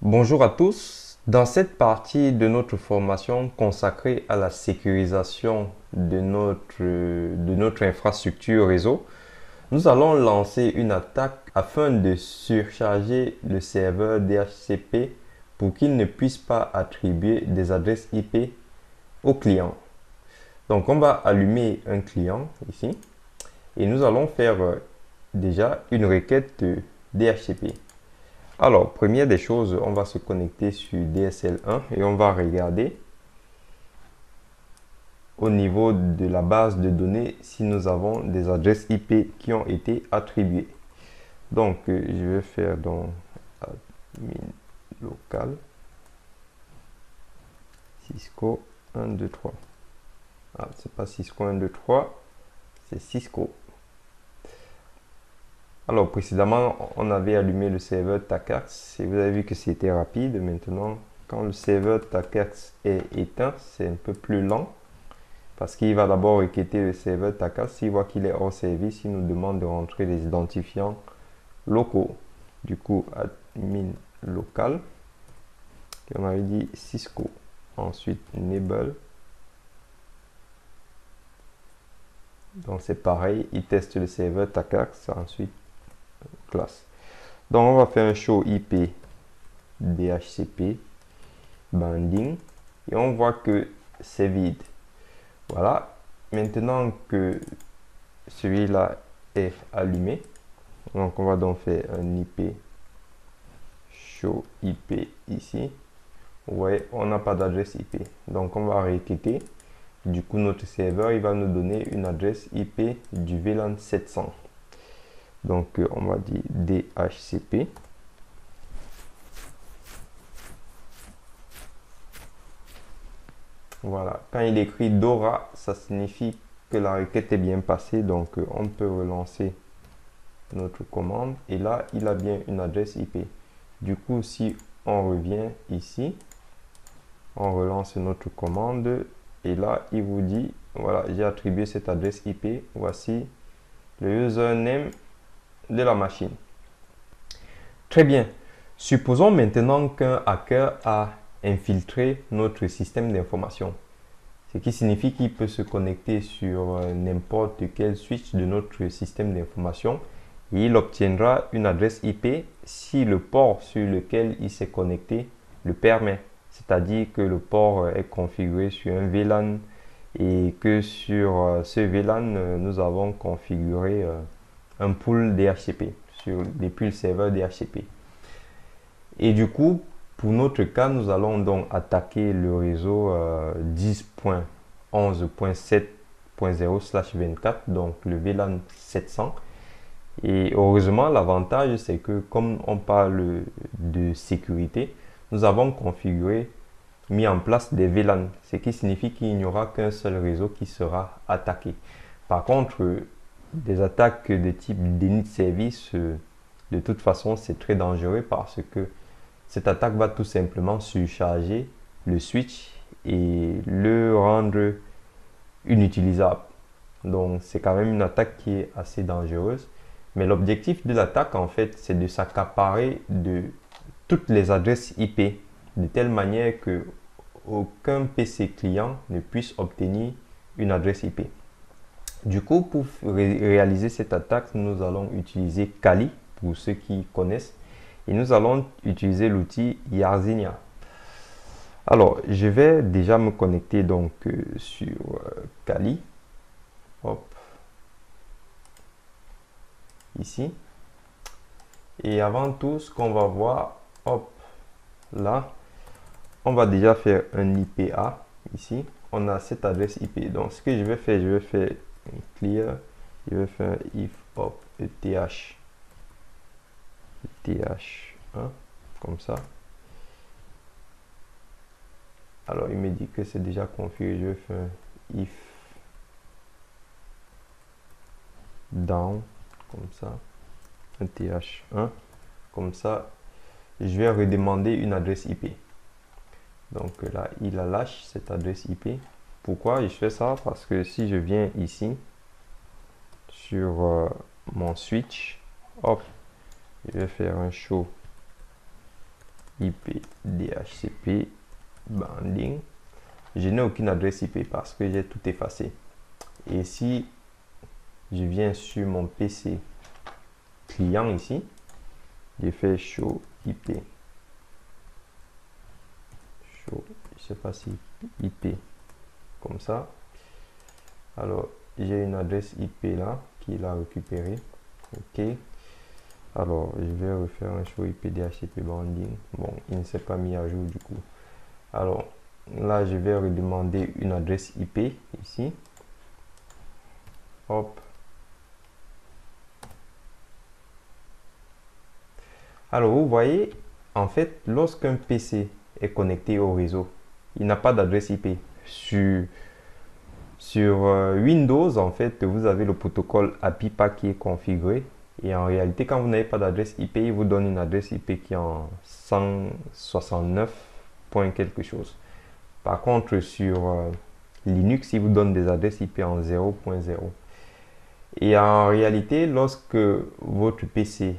Bonjour à tous. Dans cette partie de notre formation consacrée à la sécurisation de notre infrastructure réseau, nous allons lancer une attaque afin de surcharger le serveur DHCP pour qu'il ne puisse pas attribuer des adresses IP au client. Donc on va allumer un client ici et nous allons faire déjà une requête de DHCP. Alors, première des choses, on va se connecter sur DSL1 et on va regarder au niveau de la base de données si nous avons des adresses IP qui ont été attribuées. Donc, je vais faire dans admin local Cisco 1, 2, 3. Ah, c'est pas Cisco 1, 2, 3, c'est Cisco. Alors, précédemment, on avait allumé le serveur TACAX et vous avez vu que c'était rapide. Maintenant, quand le serveur TACAX est éteint, c'est un peu plus lent parce qu'il va d'abord requêter le serveur TACAX. S'il voit qu'il est hors service, il nous demande de rentrer les identifiants locaux. Du coup, admin local, on avait dit Cisco. Ensuite, enable. Donc, c'est pareil, il teste le serveur TACAX. Ensuite, classe. Donc, on va faire un show IP DHCP banding et on voit que c'est vide. Voilà. Maintenant que celui-là est allumé, donc on va donc faire un IP show IP ici. Vous voyez, on n'a pas d'adresse IP. Donc on va requêter. Du coup, notre serveur, il va nous donner une adresse IP du VLAN 700. Donc on va dire DHCP. Voilà, quand il écrit DORA, ça signifie que la requête est bien passée. Donc on peut relancer notre commande et là, il a bien une adresse IP. Du coup, si on revient ici, on relance notre commande et là, il vous dit, voilà, j'ai attribué cette adresse IP. Voici le username de la machine. Très bien. Supposons maintenant qu'un hacker a infiltré notre système d'information. Ce qui signifie qu'il peut se connecter sur n'importe quel switch de notre système d'information et il obtiendra une adresse IP si le port sur lequel il s'est connecté le permet. C'est-à-dire que le port est configuré sur un VLAN et que sur ce VLAN, nous avons configuré un pool DHCP depuis le serveur DHCP. Et du coup, pour notre cas, nous allons donc attaquer le réseau 10.11.7.0/24, donc le VLAN 700. Et heureusement, l'avantage, c'est que comme on parle de sécurité, nous avons configuré, mis en place des VLAN, ce qui signifie qu'il n'y aura qu'un seul réseau qui sera attaqué. Par contre, des attaques de type déni de service, de toute façon, c'est très dangereux parce que cette attaque va tout simplement surcharger le switch et le rendre inutilisable. Donc c'est quand même une attaque qui est assez dangereuse. Mais l'objectif de l'attaque, en fait, c'est de s'accaparer de toutes les adresses IP de telle manière que aucun PC client ne puisse obtenir une adresse IP. Du coup, pour réaliser cette attaque, nous allons utiliser Kali, pour ceux qui connaissent, et nous allons utiliser l'outil Yarzinia. Alors, je vais déjà me connecter donc sur Kali. Hop, ici. Et avant tout, ce qu'on va voir, hop, là, on va déjà faire un IPA ici. On a cette adresse IP. Donc, ce que je vais faire un clear. Je vais faire if hop ETH 1 comme ça. Alors, il me dit que c'est déjà configuré. Je vais faire if down comme ça. ETH1 comme ça. Je vais redemander une adresse IP. Donc là, il la lâche cette adresse IP. Pourquoi je fais ça? Parce que si je viens ici sur mon switch, hop, je vais faire un show IP DHCP banding. Je n'ai aucune adresse IP parce que j'ai tout effacé. Et si je viens sur mon PC client ici, j'ai fait show IP. Show, je sais pas si IP comme ça. Alors, j'ai une adresse IP là qu'il a récupérée. OK. Alors, je vais refaire un show IP DHCP banding. Bon, il ne s'est pas mis à jour du coup. Alors, là, je vais redemander une adresse IP ici. Hop. Alors, vous voyez, en fait, lorsqu'un PC est connecté au réseau, il n'a pas d'adresse IP. Sur Windows, en fait, vous avez le protocole API-PAC qui est configuré. Et en réalité, quand vous n'avez pas d'adresse IP, il vous donne une adresse IP qui est en 169 point quelque chose. Par contre, sur Linux, il vous donne des adresses IP en 0.0. Et en réalité, lorsque votre PC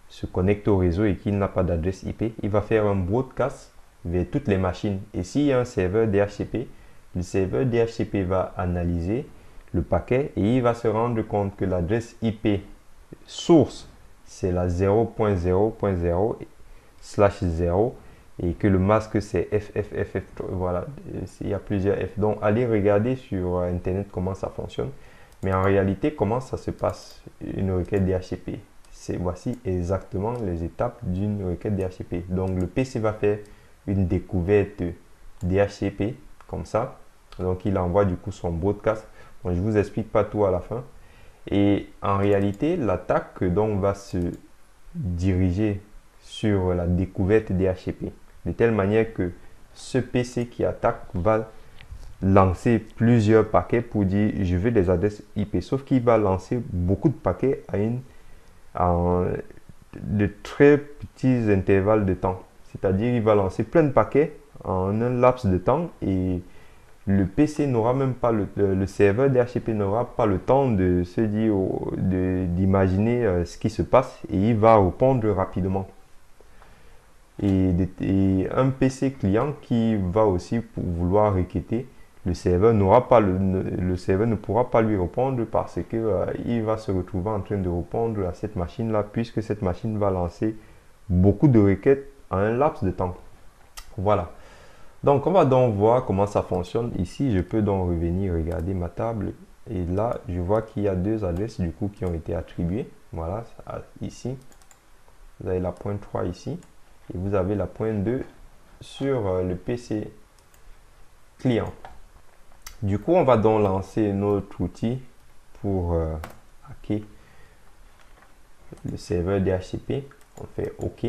se connecte au réseau et qu'il n'a pas d'adresse IP, il va faire un broadcast vers toutes les machines. Et s'il y a un serveur DHCP, le serveur DHCP va analyser le paquet et il va se rendre compte que l'adresse IP source, c'est la 0.0.0/0 et que le masque c'est FFFF. Voilà, il y a plusieurs F. Donc, allez regarder sur Internet comment ça fonctionne. Mais en réalité, comment ça se passe une requête DHCP? Voici exactement les étapes d'une requête DHCP. Donc, le PC va faire une découverte DHCP comme ça. Donc, il envoie du coup son broadcast. Bon, je ne vous explique pas tout à la fin. Et en réalité, l'attaque donc va se diriger sur la découverte DHCP. De telle manière que ce PC qui attaque va lancer plusieurs paquets pour dire je veux des adresses IP. Sauf qu'il va lancer beaucoup de paquets en de très petits intervalles de temps. C'est-à-dire il va lancer plein de paquets en un laps de temps et le PC n'aura même pas, le serveur DHCP n'aura pas le temps de se dire, d'imaginer ce qui se passe et il va répondre rapidement. Et un PC client qui va aussi vouloir requêter, le serveur n'aura pas le serveur ne pourra pas lui répondre parce que il va se retrouver en train de répondre à cette machine là puisque cette machine va lancer beaucoup de requêtes en un laps de temps. Voilà. Donc on va donc voir comment ça fonctionne. Ici je peux donc revenir regarder ma table et là je vois qu'il y a deux adresses du coup qui ont été attribuées. Voilà, ici vous avez la pointe 3 ici et vous avez la pointe 2 sur le PC client. Du coup, on va donc lancer notre outil pour hacker le serveur DHCP. On fait OK.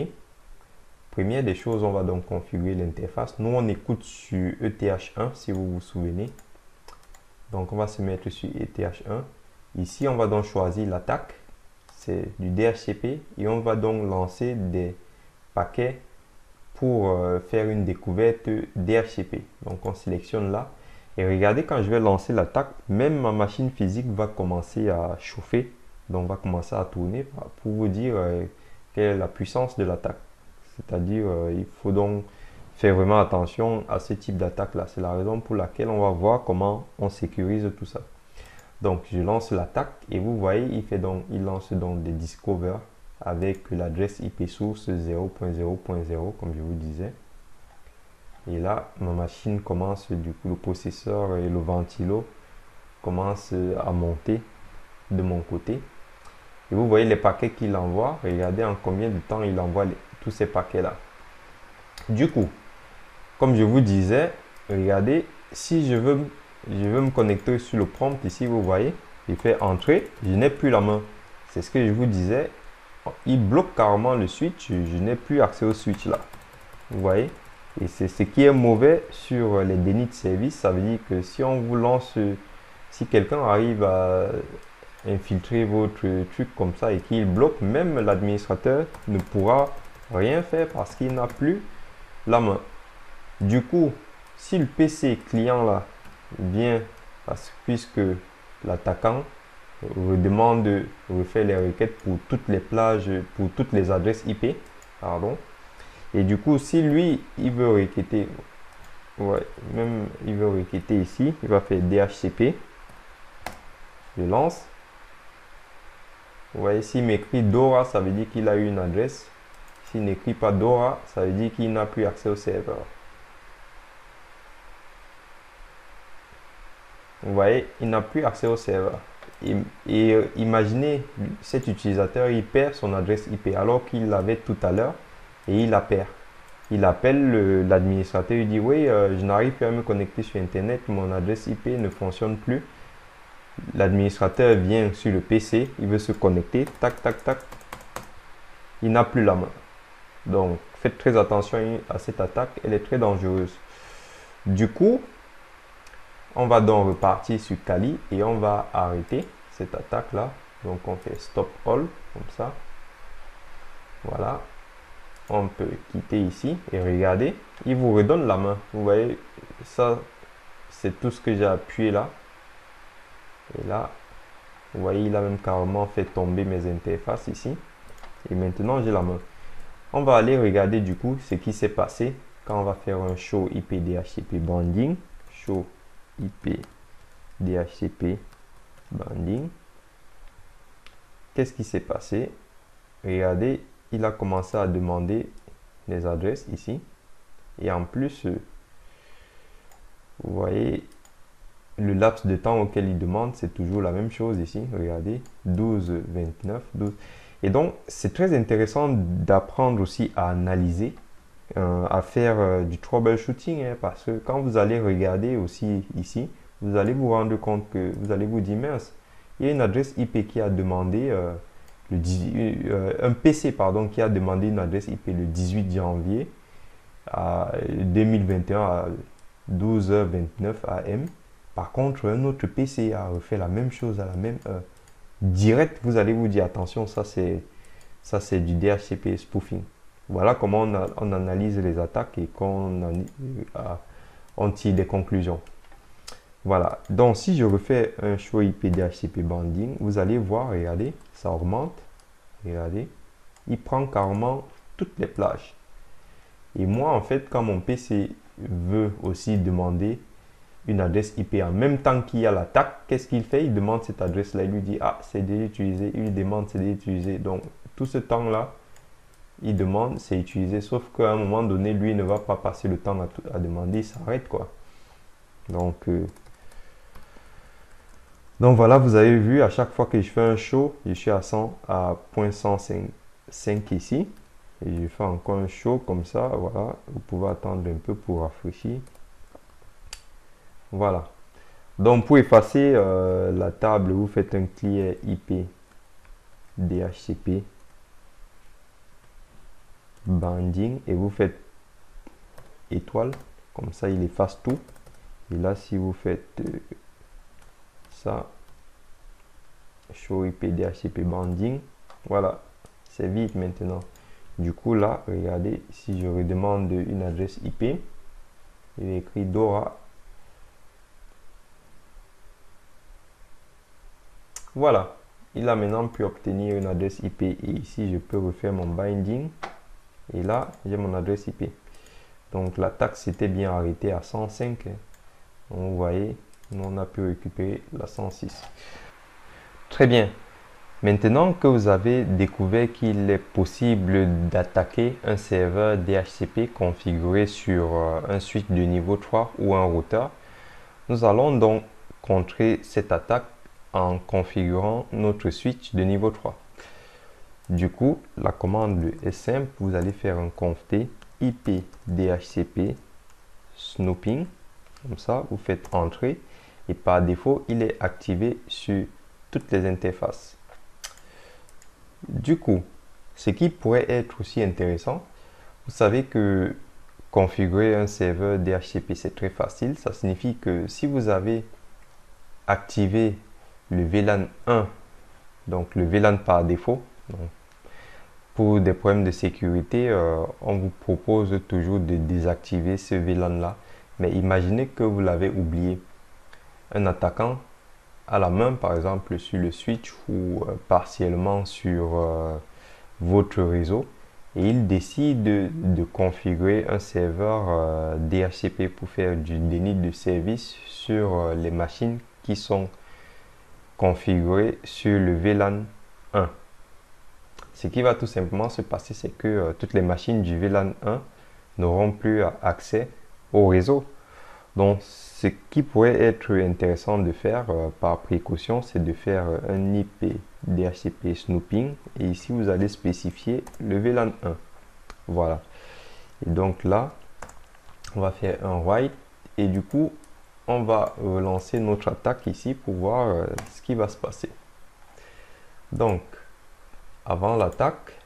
Première des choses, on va donc configurer l'interface. Nous, on écoute sur ETH1, si vous vous souvenez. Donc, on va se mettre sur ETH1. Ici, on va donc choisir l'attaque. C'est du DHCP. Et on va donc lancer des paquets pour faire une découverte DHCP. Donc, on sélectionne là. Et regardez, quand je vais lancer l'attaque, même ma machine physique va commencer à chauffer. Donc, va commencer à tourner pour vous dire quelle est la puissance de l'attaque. C'est-à-dire, il faut donc faire vraiment attention à ce type d'attaque-là. C'est la raison pour laquelle on va voir comment on sécurise tout ça. Donc, je lance l'attaque et vous voyez, il lance donc des discover avec l'adresse IP source 0.0.0 comme je vous disais. Et là, ma machine commence, du coup, le processeur et le ventilo commencent à monter de mon côté. Et vous voyez les paquets qu'il envoie. Regardez en combien de temps il envoie tous ces paquets-là. Du coup, comme je vous disais, regardez, si je veux me connecter sur le prompt ici, vous voyez, il fait entrer, je n'ai plus la main. C'est ce que je vous disais. Il bloque carrément le switch, je n'ai plus accès au switch là. Vous voyez? Et c'est ce qui est mauvais sur les dénis de service. Ça veut dire que si on vous lance, si quelqu'un arrive à infiltrer votre truc comme ça et qu'il bloque, même l'administrateur ne pourra rien faire parce qu'il n'a plus la main. Du coup, si le PC client là vient, puisque l'attaquant refait les requêtes pour toutes les plages, pour toutes les adresses IP, pardon, Et du coup, si lui, il veut requêter, ouais, même il veut requêter ici, il va faire DHCP. Je lance. Vous voyez, s'il m'écrit Dora, ça veut dire qu'il a eu une adresse. S'il n'écrit pas Dora, ça veut dire qu'il n'a plus accès au serveur. Vous voyez, il n'a plus accès au serveur. Imaginez, cet utilisateur, il perd son adresse IP alors qu'il l'avait tout à l'heure et il la perd. Il appelle l'administrateur, il dit oui, je n'arrive plus à me connecter sur Internet, mon adresse IP ne fonctionne plus. L'administrateur vient sur le PC, il veut se connecter, tac, tac, tac. Il n'a plus la main. Donc, faites très attention à cette attaque, elle est très dangereuse. Du coup, on va donc repartir sur Kali et on va arrêter cette attaque là. Donc on fait stop all comme ça. Voilà. On peut quitter ici et regardez, il vous redonne la main. Vous voyez, ça c'est tout ce que j'ai appuyé là. Et là, vous voyez, il a même carrément fait tomber mes interfaces ici. Et maintenant j'ai la main. On va aller regarder du coup ce qui s'est passé quand on va faire un show IP DHCP banding. Show IP DHCP banding. Qu'est-ce qui s'est passé? Regardez, il a commencé à demander les adresses ici. Et en plus, vous voyez, le laps de temps auquel il demande, c'est toujours la même chose ici. Regardez, 12, 29, 12. Et donc, c'est très intéressant d'apprendre aussi à analyser, à faire du troubleshooting, hein, parce que quand vous allez regarder aussi ici, vous allez vous rendre compte que vous allez vous dire, mince, il y a une adresse IP qui a demandé, un PC pardon, qui a demandé une adresse IP le 18 janvier à 2021 à 12h29 AM. Par contre, un autre PC a refait la même chose à la même heure. Direct, vous allez vous dire, attention, ça c'est du DHCP spoofing. Voilà comment on analyse les attaques et on tire des conclusions. Voilà, donc si je refais un show IP DHCP banding, vous allez voir, regardez, ça augmente, regardez, il prend carrément toutes les plages. Et moi, en fait, quand mon PC veut aussi demander une adresse IP en même temps qu'il y a l'attaque, qu'est-ce qu'il fait? Il demande cette adresse-là, il lui dit, ah, c'est déjà utilisé, il lui demande, c'est déjà utilisé. Donc, tout ce temps-là, il demande, c'est utilisé, sauf qu'à un moment donné, lui ne va pas passer le temps à demander, il s'arrête, quoi. Donc voilà, vous avez vu, à chaque fois que je fais un show, je suis à 100, à 0.105 ici. Et je fais encore un show comme ça, voilà. Vous pouvez attendre un peu pour rafraîchir. Voilà. Donc pour effacer la table, vous faites un clear IP DHCP banding et vous faites étoile. Comme ça, il efface tout. Et là, si vous faites ça, show IP DHCP banding, voilà, c'est vide maintenant. Du coup là, regardez, si je redemande une adresse IP, il est écrit Dora. Voilà, il a maintenant pu obtenir une adresse IP et ici je peux refaire mon binding et là j'ai mon adresse IP. Donc l'attaque s'était bien arrêtée à 105. Donc, vous voyez, nous on a pu récupérer la 106. Très bien. Maintenant que vous avez découvert qu'il est possible d'attaquer un serveur DHCP configuré sur un switch de niveau 3 ou un routeur, nous allons donc contrer cette attaque en configurant notre switch de niveau 3. Du coup, la commande est simple, vous allez faire un conft IP DHCP snooping, comme ça, vous faites entrer et par défaut, il est activé sur toutes les interfaces. Du coup, ce qui pourrait être aussi intéressant, vous savez que configurer un serveur DHCP, c'est très facile. Ça signifie que si vous avez activé le VLAN 1, donc le VLAN par défaut, donc pour des problèmes de sécurité, on vous propose toujours de désactiver ce VLAN-là. Mais imaginez que vous l'avez oublié. Un attaquant à la main, par exemple, sur le switch ou partiellement sur votre réseau, et il décide de configurer un serveur DHCP pour faire du déni de service sur les machines qui sont configurées sur le VLAN 1. Ce qui va tout simplement se passer, c'est que toutes les machines du VLAN 1 n'auront plus accès au réseau. Donc, ce qui pourrait être intéressant de faire par précaution, c'est de faire un IP DHCP snooping. Et ici, vous allez spécifier le VLAN 1. Voilà. Et donc là, on va faire un write. Et du coup, on va relancer notre attaque ici pour voir ce qui va se passer. Donc, avant l'attaque,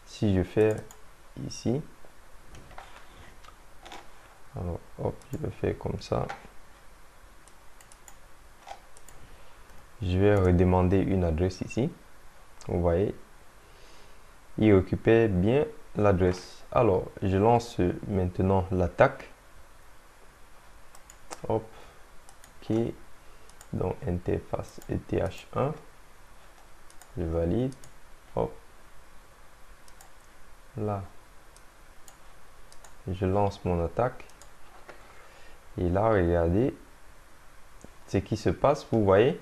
si je fais ici, alors hop, je vais faire comme ça. Je vais redemander une adresse ici. Vous voyez, il occupait bien l'adresse. Alors, je lance maintenant l'attaque. Hop, ok. Donc, interface ETH1. Je valide. Hop. Là, je lance mon attaque. Et là, regardez ce qui se passe. Vous voyez,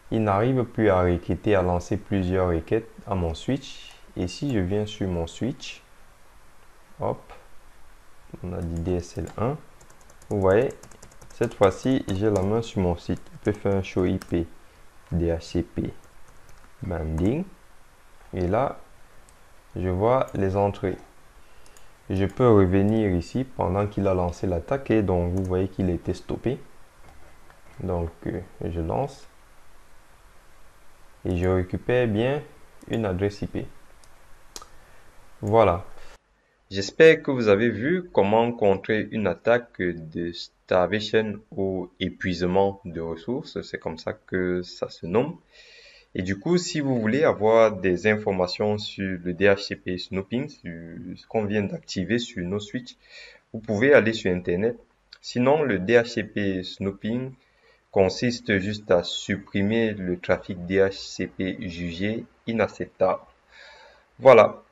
il n'arrive plus à requêter, à lancer plusieurs requêtes à mon switch. Et si je viens sur mon switch, hop, on a dit DSL1. Vous voyez, cette fois-ci, j'ai la main sur mon site. Je peux faire un show IP DHCP banding. Et là, je vois les entrées. Je peux revenir ici pendant qu'il a lancé l'attaque. Et donc, vous voyez qu'il était stoppé. Donc, je lance. Et je récupère bien une adresse IP. Voilà. J'espère que vous avez vu comment contrer une attaque de starvation ou épuisement de ressources. C'est comme ça que ça se nomme. Et du coup, si vous voulez avoir des informations sur le DHCP snooping, sur ce qu'on vient d'activer sur nos switches, vous pouvez aller sur Internet. Sinon, le DHCP snooping consiste juste à supprimer le trafic DHCP jugé inacceptable. Voilà.